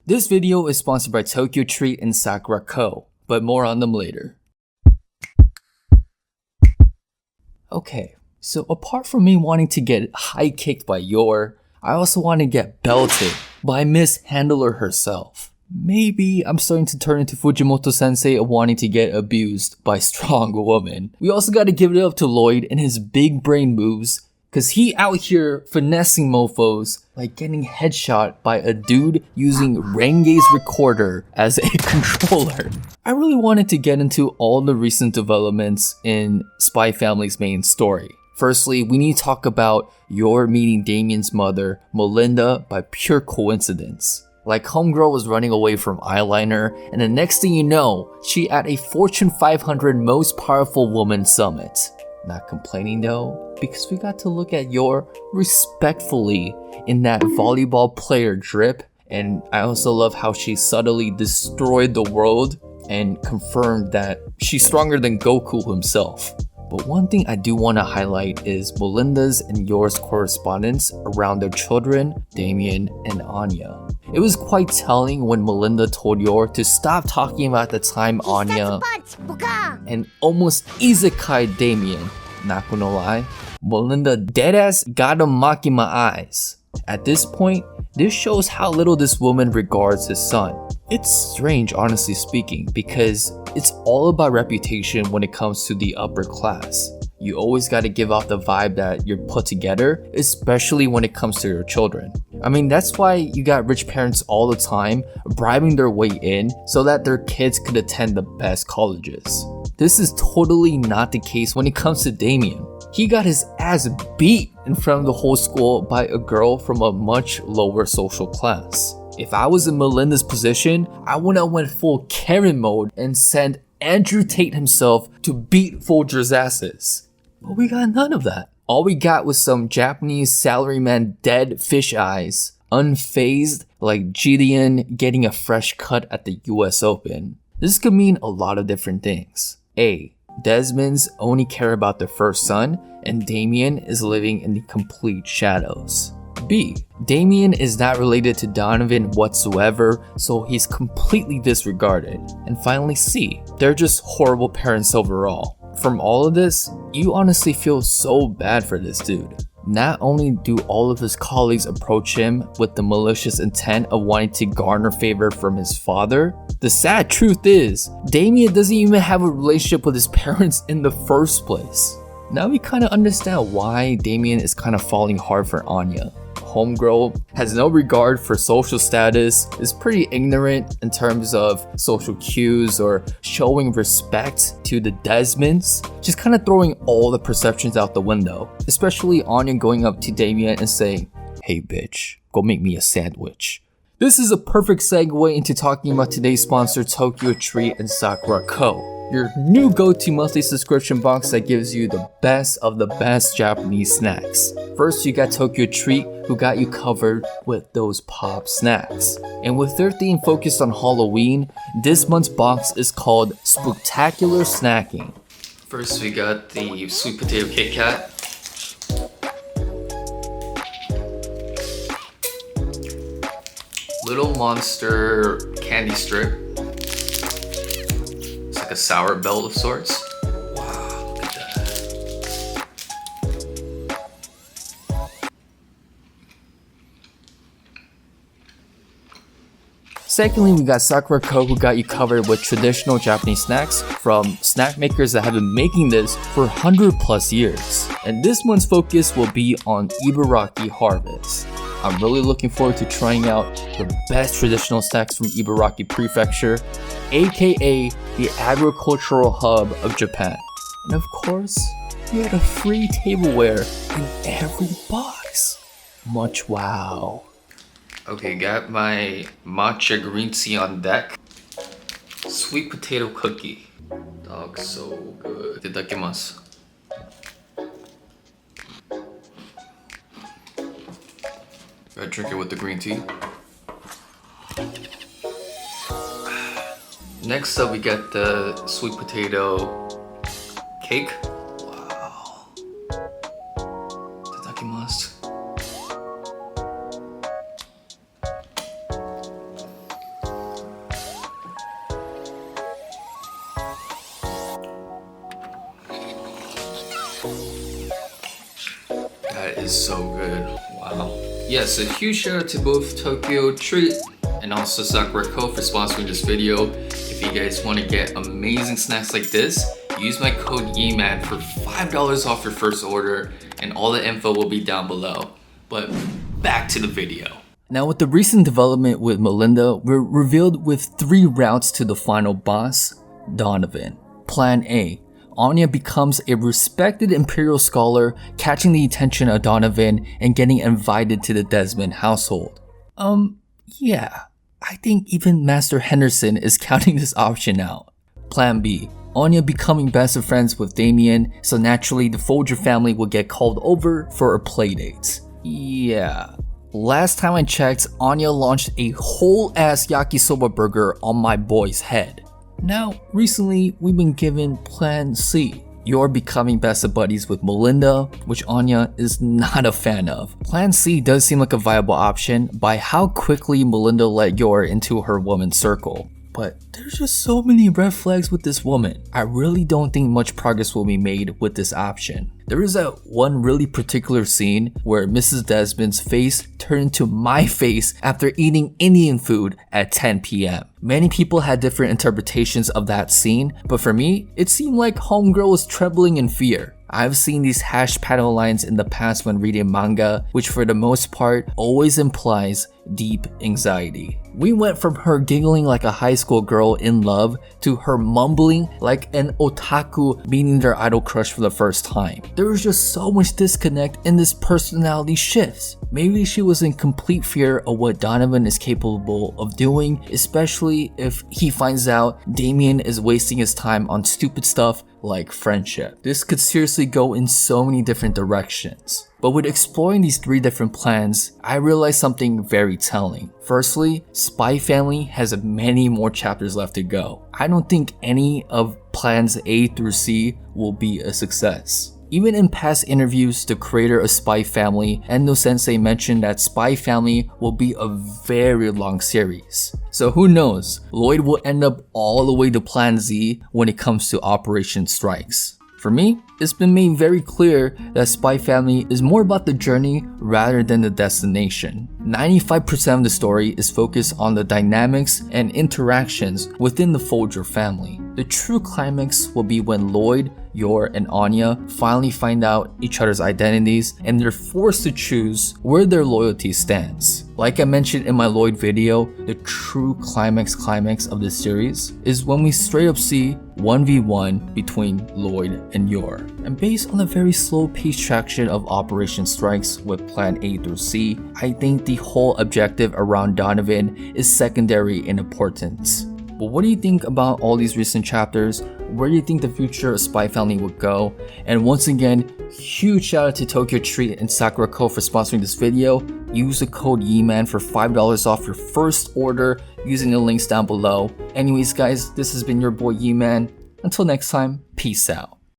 This video is sponsored by Tokyo Treat and Sakura Co, but more on them later. Okay, so apart from me wanting to get high kicked by Yor, I also want to get belted by Miss Handler herself. Maybe I'm starting to turn into Fujimoto sensei of wanting to get abused by strong women. We also gotta give it up to Lloyd and his big brain moves, cause he out here finessing mofos like getting headshot by a dude using Renge's recorder as a controller. I really wanted to get into all the recent developments in Spy Family's main story. Firstly, we need to talk about Yor meeting Damien's mother, Melinda, by pure coincidence. Like homegirl was running away from eyeliner, and the next thing you know, she at a Fortune 500 most powerful woman summit. Not complaining though, because we got to look at Yor respectfully in that volleyball player drip, and I also love how she subtly destroyed the world and confirmed that she's stronger than Goku himself. But one thing I do want to highlight is Melinda's and Yor's correspondence around their children, Damien and Anya. It was quite telling when Melinda told Yor to stop talking about the time Anya and almost isekai Damien. Not gonna lie, Melinda deadass got him mocking my eyes. At this point, this shows how little this woman regards his son. It's strange, honestly speaking, because it's all about reputation when it comes to the upper class. You always gotta give off the vibe that you're put together, especially when it comes to your children. I mean, that's why you got rich parents all the time bribing their way in so that their kids could attend the best colleges. This is totally not the case when it comes to Damien. He got his ass beat in front of the whole school by a girl from a much lower social class. If I was in Melinda's position, I would have went full Karen mode and sent Andrew Tate himself to beat Folger's asses. But we got none of that. All we got was some Japanese salaryman dead fish eyes, unfazed like Gideon getting a fresh cut at the US Open. This could mean a lot of different things. A. Desmonds only care about their first son, and Damien is living in the complete shadows. B. Damien is not related to Donovan whatsoever, so he's completely disregarded. And finally C. They're just horrible parents overall. From all of this, you honestly feel so bad for this dude. Not only do all of his colleagues approach him with the malicious intent of wanting to garner favor from his father, the sad truth is, Damien doesn't even have a relationship with his parents in the first place. Now we kinda understand why Damien is kinda falling hard for Anya. Homegirl has no regard for social status, is pretty ignorant in terms of social cues or showing respect to the Desmonds, just kind of throwing all the perceptions out the window. Especially Anya going up to Damien and saying, "Hey bitch, go make me a sandwich." This is a perfect segue into talking about today's sponsor, Tokyo Treat and Sakura Co, your new go-to monthly subscription box that gives you the best of the best Japanese snacks. First, you got Tokyo Treat, who got you covered with those pop snacks. And with their theme focused on Halloween, this month's box is called Spectacular Snacking. First, we got the sweet potato Kit Kat. Little Monster candy strip. It's like a sour belt of sorts. Wow, look at that. Secondly, we got Sakura Co, who got you covered with traditional Japanese snacks from snack makers that have been making this for 100 plus years. And this month's focus will be on Ibaraki Harvest. I'm really looking forward to trying out the best traditional snacks from Ibaraki Prefecture, aka the agricultural hub of Japan. And of course, you had a free tableware in every box. Much wow. Okay, got my matcha green tea on deck. Sweet potato cookie. Dog, so good. Itadakimasu. Gotta drink it with the green tea. Next up, we got the sweet potato cake. Wow. Itadakimasu. That is so good. Wow. Yes, a huge shout out to both Tokyo Treat and also Sakura Co for sponsoring this video. If you guys want to get amazing snacks like this, use my code Yiman for $5 off your first order, and all the info will be down below. But back to the video. Now with the recent development with Melinda, we're revealed with 3 routes to the final boss, Donovan. Plan A. Anya becomes a respected Imperial scholar, catching the attention of Donovan and getting invited to the Desmond household. Yeah. I think even Master Henderson is counting this option out. Plan B. Anya becoming best of friends with Damien, so naturally the Folger family will get called over for a playdate. Yeah. Last time I checked, Anya launched a whole ass yakisoba burger on my boy's head. Now, recently we've been given Plan C. You're becoming best of buddies with Melinda, which Anya is not a fan of. Plan C does seem like a viable option by how quickly Melinda let Yor into her woman's circle. But there's just so many red flags with this woman. I really don't think much progress will be made with this option. There is that one really particular scene where Mrs. Desmond's face turned into my face after eating Indian food at 10 p.m. Many people had different interpretations of that scene, but for me, it seemed like homegirl was trembling in fear. I've seen these hash panel lines in the past when reading manga, which for the most part always implies deep anxiety. We went from her giggling like a high school girl in love to her mumbling like an otaku meeting their idol crush for the first time. There was just so much disconnect in this personality shifts. Maybe she was in complete fear of what Donovan is capable of doing, especially if he finds out Damien is wasting his time on stupid stuff like friendship. This could seriously go in so many different directions. But with exploring these 3 different plans, I realized something very telling. Firstly, Spy Family has many more chapters left to go. I don't think any of plans A through C will be a success. Even in past interviews, the creator of Spy Family, Endo Sensei, mentioned that Spy Family will be a very long series. So who knows, Lloyd will end up all the way to Plan Z when it comes to Operation Strikes. For me, it's been made very clear that Spy Family is more about the journey rather than the destination. 95% of the story is focused on the dynamics and interactions within the Folger family. The true climax will be when Lloyd, Yor, and Anya finally find out each other's identities and they're forced to choose where their loyalty stands. Like I mentioned in my Lloyd video, the true climax of this series is when we straight up see 1v1 between Lloyd and Yor. And based on the very slow paced traction of Operation Strikes with Plan A through C, I think the whole objective around Donovan is secondary in importance. But what do you think about all these recent chapters? Where do you think the future of Spy Family would go? And once again, huge shout out to Tokyo Treat and Sakura Co for sponsoring this video. Use the code YIMAN for $5 off your first order using the links down below. Anyways guys, this has been your boy Yiman. Until next time, peace out.